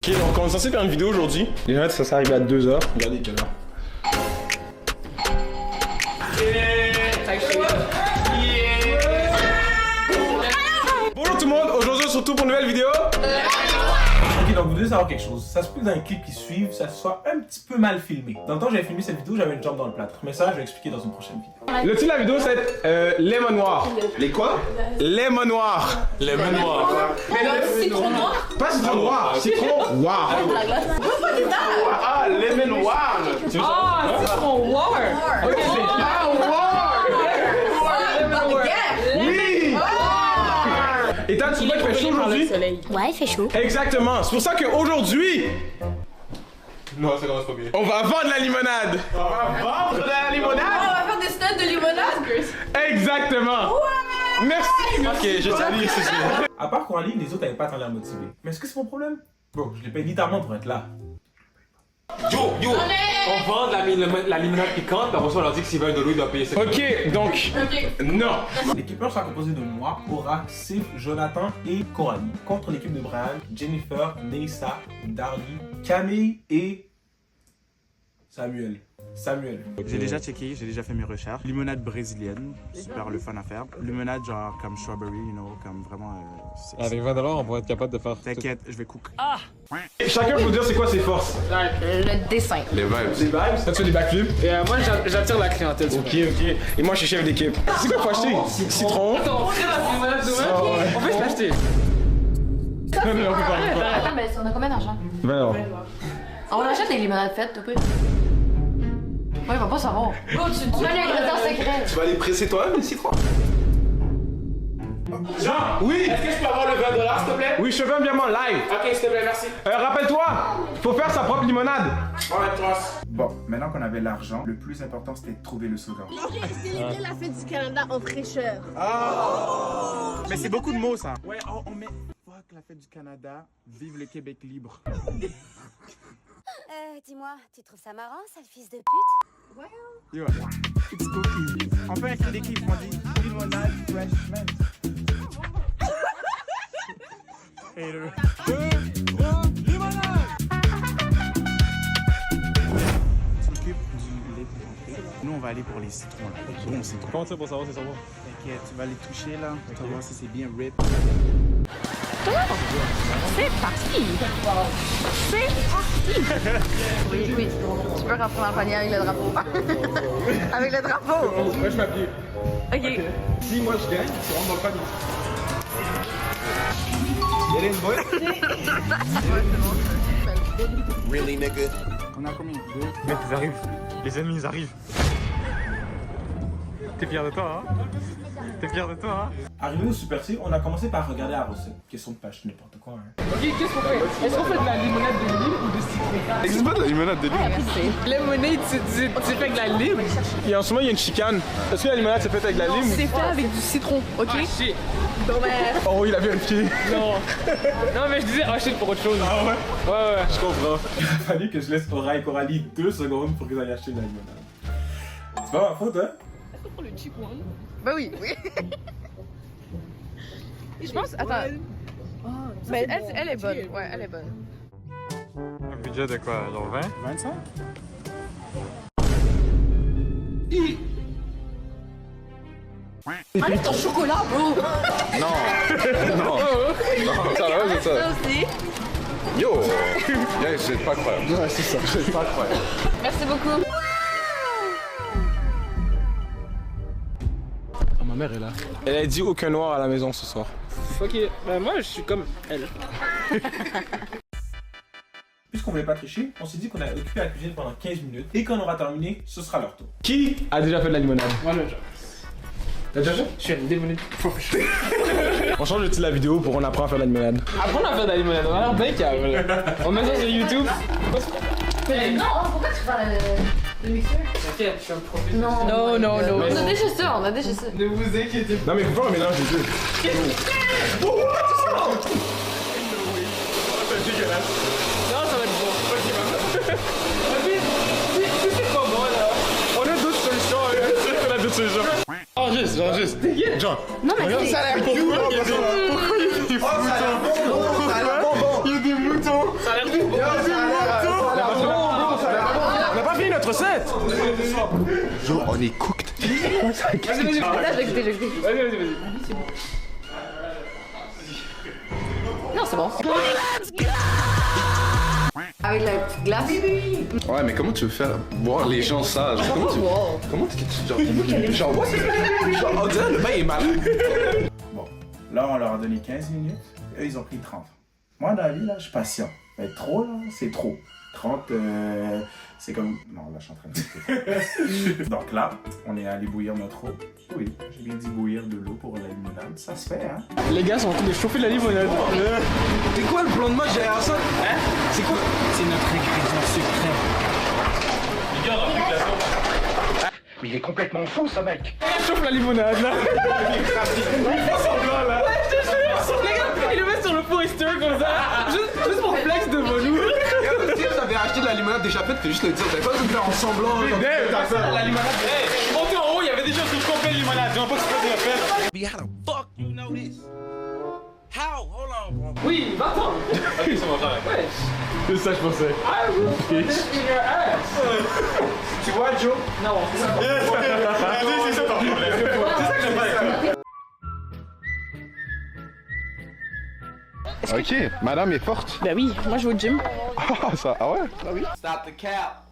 Ok, donc on est censé faire une vidéo aujourd'hui. Les gens, ça s'est arrivé à 2h. Regardez quelle heure. Bonjour tout le monde, aujourd'hui on se retrouve pour une nouvelle vidéo. Ok, donc vous devez savoir quelque chose. Ça se peut que dans les clips qui suivent, ça soit un petit peu mal filmé. Dans le temps que j'avais filmé cette vidéo, j'avais une jambe dans le plâtre. Mais ça, je vais expliquer dans une prochaine vidéo. Le titre de la vidéo, c'est Lemon Noir. Les quoi? Lemon Noir. Lemon noir. Mais le citron noir? Pas citron noir, citron noir. Ah, lemon noir. Ah, citron noir! Ok, Oui. Et t'as tu vois qu'il fait chaud aujourd'hui? Ouais, il fait chaud. Exactement, c'est pour ça qu'aujourd'hui, Non, ça commence pas bien. on va vendre la limonade. On va vendre de la On limonade. va faire des studs de limonade! Exactement. Merci. Ok, je t'allie, c'est sûr. À part Coralie, les autres n'avaient pas tant l'air motivés. Mais est-ce que c'est mon problème? Bon, je les paye littéralement pour être là. Yo, on vend la limonade piquante, puis après ça on leur dit que s'ils veulent de l'eau, ils doivent payer ça. Ok, donc, non. L'équipeur sera composé de moi, Aura, Sif, Jonathan et Coralie. Contre l'équipe de Brian, Jennifer, Neissa, Darly, Camille et Samuel. J'ai déjà checké, j'ai déjà fait mes recherches. Limonade brésilienne, super le fun à faire. Limonade genre comme strawberry, you know, comme vraiment. Avec 20 $, on va être capable de faire. T'inquiète, je vais cook. Chacun peut dire c'est quoi ses forces. Le dessin. Les vibes. Des vibes. Toi, tu fais des backflips. Moi, j'attire la clientèle. Ok. Et moi, je suis chef d'équipe. C'est quoi qu'il faut acheter? Citron. On fait la limonade demain. Ah ouais. On peut se l'acheter. Non, mais on peut pas. Attends, mais on a combien d'argent? 20 $. On achète des limonades faites, toi. Ouais, il va pas savoir. Oh, tu as l'ingrédient secret. Tu vas aller presser toi-même les citrons? Jean! Oui. Est-ce que je peux avoir le 20 $, s'il te plaît? Oui, je fais un virement live. Ok, s'il te plaît, merci. Rappelle-toi, faut faire sa propre limonade. Ouais, toi. Bon, maintenant qu'on avait l'argent, le plus important c'était de trouver le slogan. Célébrer la fête du Canada en fraîcheur. Mais c'est beaucoup de mots ça. Ouais, on met fuck la fête du Canada, vive le Québec libre. Dis-moi, tu trouves ça marrant, sale fils de pute? Yo, it's cookie. On fait un cri d'équipe, on dit limonade fresh mint. Et le... S'occupe du lait trempé. Nous on va aller pour les citrons là. Bon citron. Comment tu sais pour savoir si c'est bon? T'inquiète, tu vas les toucher là, tu vas voir si c'est bien rip. C'est parti! C'est parti! Oui, tu peux rentrer dans le panier avec le drapeau. Avec le drapeau! Moi, je m'appuie. Ok. Si moi je gagne, tu rentres dans le panier. Il y a une bonne. Really, nigga? On a combien? 2? Mec, ils arrivent. Les ennemis, ils arrivent. T'es fier de toi, hein? T'es fier de toi, hein? Arrivé au Super C, on a commencé par regarder la recette. Question de page, n'importe quoi. Hein. Ok, qu'est-ce qu'on fait? Est-ce qu'on fait de la limonade de l'île ou de citron? Existe pas de la limonade de l'île? Lemonade, tu fais avec la lime? Et en ce moment, il y a une chicane. Est-ce que la limonade c'est fait avec la lime? C'est fait avec du citron, ok? Ah shit! Oh, il a vérifié. Non! Non, mais je disais ah shit pour autre chose. Ah ouais? Ouais, Je comprends. Il a fallu que je laisse Aura et Coralie 2 secondes pour qu'ils aillent acheter de la limonade. C'est pas ma faute, hein? Bah oui. Je pense, attends. Mais elle est bonne, ouais, elle est bonne. Un budget de quoi? Genre 20? 25? Enlève ton chocolat, bro! Ça va, c'est ça. Ça aussi. Yo! Yeah, c'est pas croyable. Ouais, c'est ça. C'est pas incroyable. Merci beaucoup. Oh, ma mère est là. Elle a dit aucun noir à la maison ce soir. Ok, bah moi je suis comme elle. Puisqu'on voulait pas tricher, on s'est dit qu'on allait occuper la cuisine pendant 15 minutes et quand on aura terminé, ce sera leur tour. Qui a déjà fait de la limonade? Moi déjà. T'as déjà fait? Je suis un démonique. On change le titre de la vidéo pour on apprend à faire de la limonade. Apprendre à faire de la limonade, on a l'air bien câble. On met ça sur YouTube. Non, pourquoi tu parles le mixeur? T'inquiète, je suis un professionnel. Non. On Mais a déjà ça, on a déjà ça. Ne vous inquiétez pas. Non mais faut faire un mélange des deux. Non, ça va être bon. Si c'est pas bon là. On a d'autres solutions. On a d'autres solutions. Enregistre. Genre. Non, mais c'est... Ça a l'air cute. Oh, ça a l'air bon! Ça a l'air bon! Il y a des moutons. Ça a l'air On n'a pas fini notre set. Yo, on est cooked. Vas-y. Là, je vais goûter. Vas-y. Non, c'est bon. Avec la petite glace. Ouais, mais comment tu veux faire boire les gens sages? Comment tu... Comment est-ce que tu... Genre, ouais, Genre, on dirait le bain est malade. Bon, là, on leur a donné 15 minutes. Eux, ils ont pris 30. Moi, dans la vie, là, je suis patient. Mais trop, là, c'est trop. 30, c'est comme... Non, là, je suis en train de... Donc là, on est allé bouillir notre eau. Oui, j'ai bien dit bouillir de l'eau pour la limonade. Ça se fait, hein? Les gars sont en train de chauffer la limonade. C'est quoi le plan de match derrière ça? Hein? C'est quoi? C'est notre ingrédient secret. Les gars, on a pris de la sauce. Mais il est complètement fou, ce mec. Chauffe la limonade là. Il fait semblant là. Ouais, je te jure. Les gars, il le met sur le poster comme ça. Juste pour flex devant nous. Si vous avez acheté de la limonade déjà faite, fais juste le dire. T'avais pas besoin de faire en semblant. La limonade. Hey, je suis monté en haut, il y avait déjà un truc complet de limonade. Dis-moi pas que c'est pas déjà fait. Mais how the fuck you know this? How? Hold on, bro. Oui, va-t'en. Ok, ça va faire. Ouais. C'est ça, je pensais. I will put it in your ass. Tu vois, Joe? Non, c'est ça. C'est ça ton problème. C'est ça que j'aime pas. Ok, madame est forte. Ben oui, moi je vais au gym. Ah, ça, ah ouais? Ah oui. Stop the cap.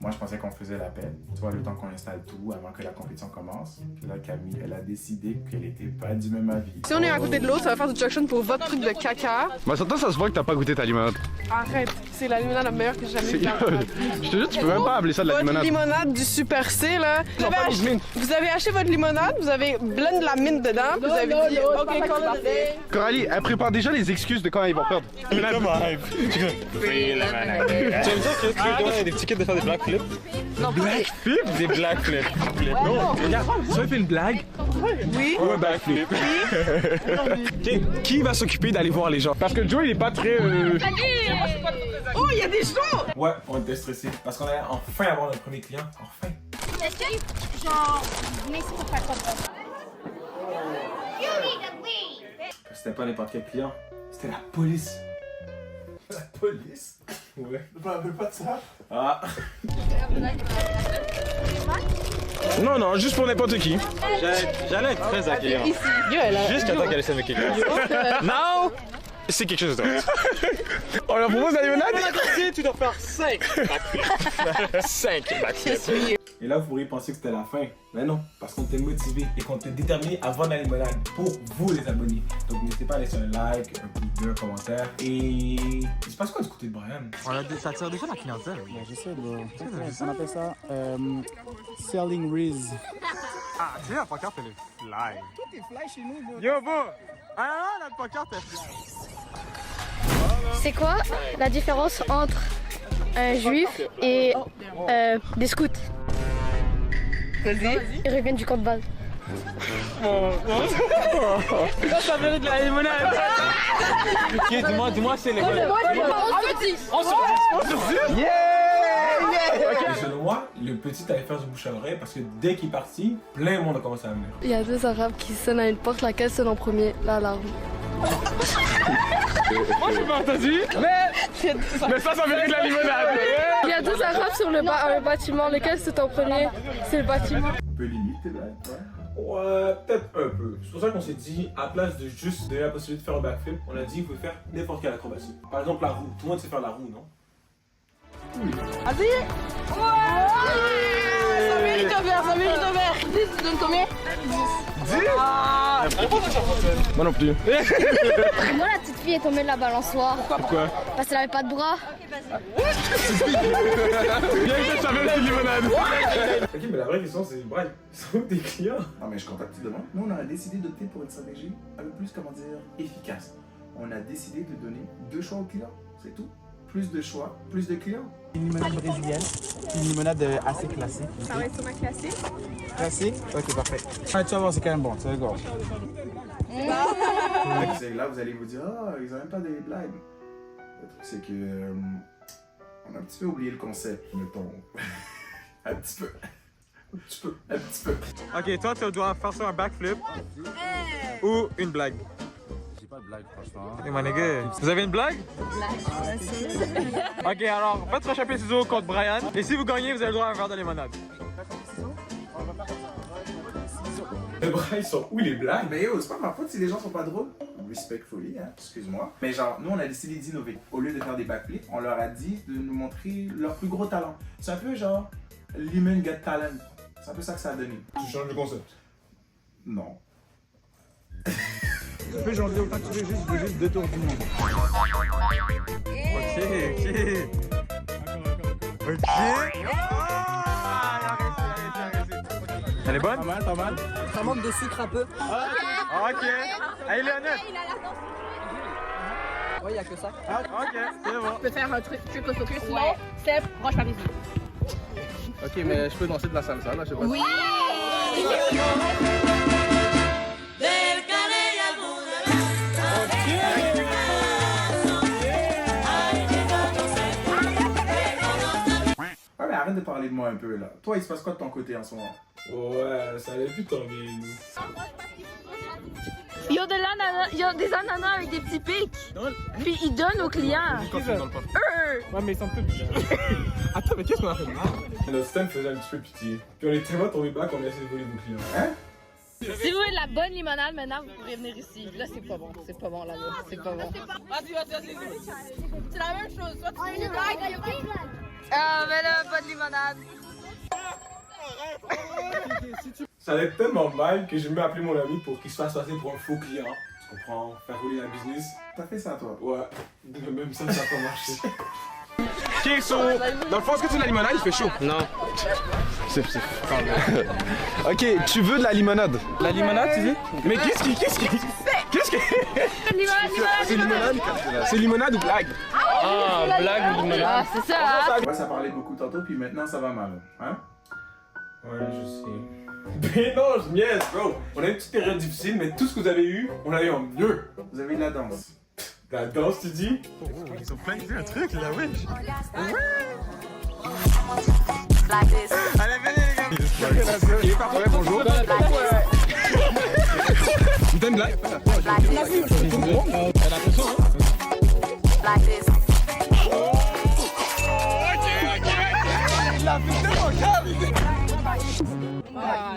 Moi, je pensais qu'on faisait la peine. Tu vois, le temps qu'on installe tout avant que la compétition commence. Puis là, Camille, elle a décidé qu'elle était pas du même avis. Si on est à côté de l'autre, ça va faire du suction pour votre truc de caca. Mais surtout, ça se voit que t'as pas goûté ta limonade. Arrête, c'est la limonade la meilleure que j'ai jamais vue. Je te jure, tu peux même pas appeler ça de la Votre limonade. limonade du Super C, là. Vous avez acheté votre limonade, vous avez blend de la minte dedans, puis vous avez dit, OK, call it a day. Coralie, elle prépare déjà les excuses de quand ils vont perdre. Tu veux me dire que tu dois des petits kits de faire des black flips? Non, pas des- Des black flips. Non, regarde, tu vas faire une blague? Oui. Ouais, backflip. Qui va s'occuper d'aller voir les gens? Parce que Joe, il est pas très. Oh, il y a des genoux! Ouais, on était stressés parce qu'on allait enfin avoir notre premier client. Enfin. Est-ce que, genre, vous venez ici pour faire quoi? C'était pas n'importe quel client, c'était la police. La police? Ouais. Je me rappelle pas de ça. Ah. Non, juste pour n'importe qui. J'allais être très accueillant. Jusqu'à temps qu'elle essaie de me kicker. Non! C'est quelque chose d'autre. On leur propose la limonade? Tu dois faire 5 backflips. 5 backflips. Et là, vous pourriez penser que c'était la fin. Mais non, parce qu'on était motivé et qu'on était déterminé à vendre la limonade pour vous, les abonnés. Donc, n'hésitez pas à laisser un like, un pouce bleu, un commentaire. Et il se passe quoi du côté de Brian? Ça tire déjà la clientèle. Je sais, bro. On appelle ça selling Riz. Ah, tu sais, la pancarte, elle est fly. Tout est fly chez nous, bro. Yo, bro! Ah, la pancarte est fly. C'est quoi la différence entre un juif et des scouts? Vas-y. Ils reviennent du camp de base. Ça mérite la limonade. Ok, dis-moi, c'est les gars. On se dit. Et selon moi, le petit allait faire du bouche à oreille parce que dès qu'il est parti, plein de monde a commencé à venir. Il y a deux arabes qui sonnent à une porte, laquelle sonne en premier? L'alarme. Moi, j'ai pas entendu. Mais ça mérite la limonade. Il y a deux arabes sur le bâtiment, lequel c'est en premier? C'est le bâtiment. Un peu limite, là. Ouais, peut-être un peu. C'est pour ça qu'on s'est dit, à place de juste donner la possibilité de faire un backflip, on a dit qu'il faut faire n'importe quelle acrobatie. Par exemple, la roue. Tout le monde sait faire la roue, non? Vas-y. Ouais. Ça mérite un verre, ça mérite un verre. 10, tu donnes combien? 10. Ah. Moi non plus. Moi, la petite fille est tombée de la balançoire. Pourquoi? Parce qu'elle avait pas de bras. Bien que ça mérite une limonade. Ok, mais la vraie question, c'est, Brian, sont où tes clients? Non, mais je contacte tout demain. Nous, on a décidé d'opter pour une stratégie un peu plus, comment dire, efficace. On a décidé de donner 2 choix aux clients. C'est tout. Plus de choix, plus de clients. Une limonade brésilienne, une limonade assez classique. Ça va être sûrement classique. Classique? Ok, parfait. Ah, tu vas voir, c'est quand même bon, tu vas voir. Là, vous allez vous dire, ah, ils ont même pas des blagues. Le truc, c'est que. On a un petit peu oublié le concept, mettons. Un petit peu. Un petit peu. Ok, toi, tu dois faire sur un backflip ou une blague. blague, franchement. Et my nigga, vous avez une blague? Ok, alors, faites roche papier ciseaux contre Brian. Et si vous gagnez, vous avez le droit à un verre de limonade. Les bras, ils sont où les blagues? Mais yo, c'est pas ma faute si les gens sont pas drôles. Respectfully, hein, excuse-moi. Mais genre, nous, on a décidé d'innover. Au lieu de faire des backflips, on leur a dit de nous montrer leur plus gros talent. C'est un peu genre, Lemon Got Talent. C'est un peu ça que ça a donné. Tu changes le concept. Non. Tu peux jongler autant que tu veux, juste 2 tours du monde. Ok. Ok. Ah, il a réussi. Elle est bonne? Pas mal, pas mal. Ça manque de sucre un peu. Ok. Allez, Léonette. Ouais, y'a que ça. Ok, c'est bon. Tu peux faire un truc au focus, sinon, c'est roche papier ciseaux. Ok, mais je peux danser de la salsa là, je sais pas. Oui! Ouais, mais arrête de parler de moi un peu là. Toi, il se passe quoi de ton côté en ce moment? Ouais, ça allait plus tant bien. Il y a de l'ananas, il y a des ananas avec des petits pics. Puis ils donnent aux clients. Ouais, mais ils sont peu bizarres. Attends, mais qu'est-ce qu'on a fait de mal? Notre stand faisait un petit peu pitié. Puis on est tellement tombé bas qu'on a essayé de voler nos clients. Hein? Si vous voulez de la bonne limonade, maintenant vous pourrez venir ici. Là, c'est pas bon là-bas. C'est pas bon. Vas-y. C'est la même chose. Soit tu fais une blague, ah, mais là, pas de limonade. Ça allait tellement mal que j'ai même appelé mon ami pour qu'il se fasse passer pour un faux client. Tu comprends? Faire rouler la business. T'as fait ça, toi? Ouais. Même ça, ça n'a pas marché. Ok, so, dans le fond, est-ce que tu veux de la limonade? Il fait chaud. Non. Ok, tu veux de la limonade? La limonade, tu veux? Mais qu'est-ce que... C'est limonade? C'est limonade ou blague? Ah, blague ou limonade? Ah, c'est ça, hein? Ouais, ça parlait beaucoup tantôt, puis maintenant ça va mal. Hein? Ouais, je sais. Mais non, je niaise, bro. On a une petite période difficile, mais tout ce que vous avez eu, on l'a eu en mieux. Vous avez de la danse. La danse, tu dis? Ils ont planifié un truc là, wesh. Allez, venez, les gars. Il est parfait, bonjour. Tu t'aimes blague? Elle a l'impression, hein? Il a fait tellement calme.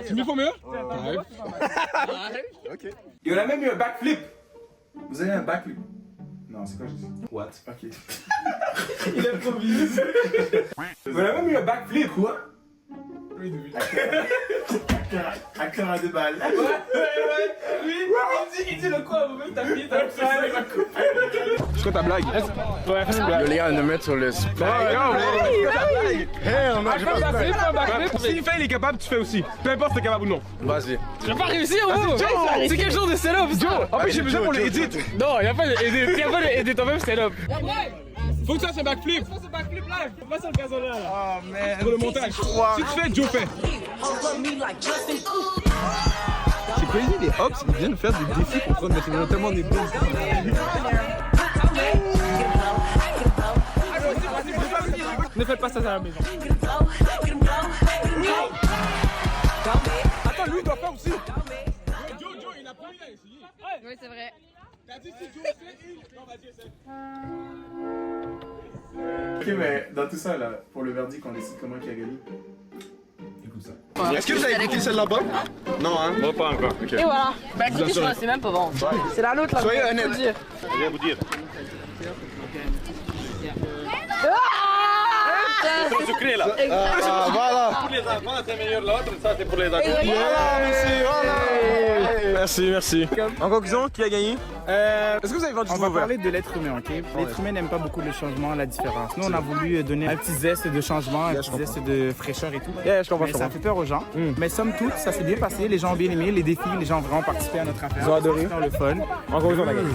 Tu me fais mieux? Ok. Et on a même eu un backflip. Vous avez un backflip? Non, c'est quoi je dis? What? Ok. Il improvise. On a même eu un backflip. Quoi? Oui, oui. Acteur à 2 balles. Ouais. Lui, il dit le quoi? Vous même ta fille, t'as C'est quoi ta blague? Le gars, de mettre sur le S'il fait, il est capable, tu fais aussi. Peu importe si t'es capable ou non. Vas-y. Je vais pas réussir, gros. C'est quelque chose de stand-up, ça. En plus, j'ai besoin pour le edit. Non, y'a pas de edit. Y'a pas de edit, toi-même stand-up. Faut que tu fasses un backflip. Faut que tu backflip live. Faut pas sur le gazon là. Oh merde. Pour le montage. Si tu fais, Joe fait. C'est crazy, les hops, ils viennent faire des défis pour prendre tellement des bons. Ne faites pas ça à la maison. Attends, lui, il doit faire aussi. Joe, il a promis d'essayer. Oui, c'est vrai. T'as dit si Joe fait, non, vas-y, essaie. Ok, mais dans tout ça, là, pour le verdict, on décide comment qui a gagné. Écoute ça. Est-ce que vous avez goûté celle là-bas? Non, hein? Bon, pas encore. Ok. Et voilà. Bah, écoutez, je pense c'est même pas bon. C'est la nôtre, là. Soyez honnête. Je viens vous dire. C'est sucré là. Ah, voilà. Pour les enfants, c'est meilleur l'autre, ça c'est pour les adultes. Merci. En conclusion, qui a gagné? Est-ce que vous avez vendu On du va mauvais? parler de l'être humain, ok? L'être humain n'aime pas beaucoup le changement, la différence. Nous, on a voulu donner un petit zeste de changement, un petit zeste de fraîcheur et tout. Je comprends, Mais ça fait peur aux gens. Mais somme toute, ça s'est bien passé. Les gens ont bien aimé les défis. Les gens ont vraiment participé à notre affaire. Ils ont adoré. C'était le fun. En conclusion, on a gagné.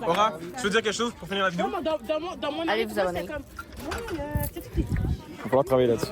Aura, tu veux dire quelque chose pour finir la vidéo? Allez vous abonner. Il va falloir travailler là-dessus.